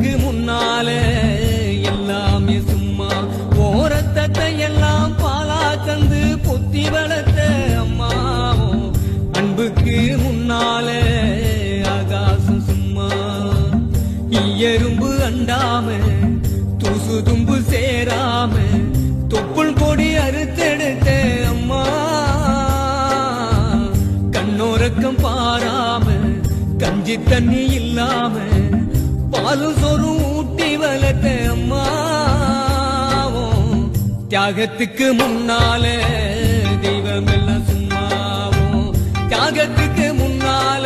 கண்ணுக்கு முன்னால எல்லாமே சும்மா ஓரத்தத்தை எல்லாம் பாலா தந்து பொத்தி வளர்த்த அம்மாவும் அன்புக்கு முன்னால ஆகாசம் சும்மா எறும்பு அண்டாம தூசு தும்பு சேராம தொப்புள் கொடி அறுத்தெடுத்த அம்மா கண்ணோரக்கம் பாராம கஞ்சி தண்ணி இல்லாம பாலும் சோறும் ஊட்டி வளர்த்த அம்மா தியாகத்துக்கு முன்னால தெய்வம் எல்லாம் சும்மாவும் தியாகத்துக்கு முன்னால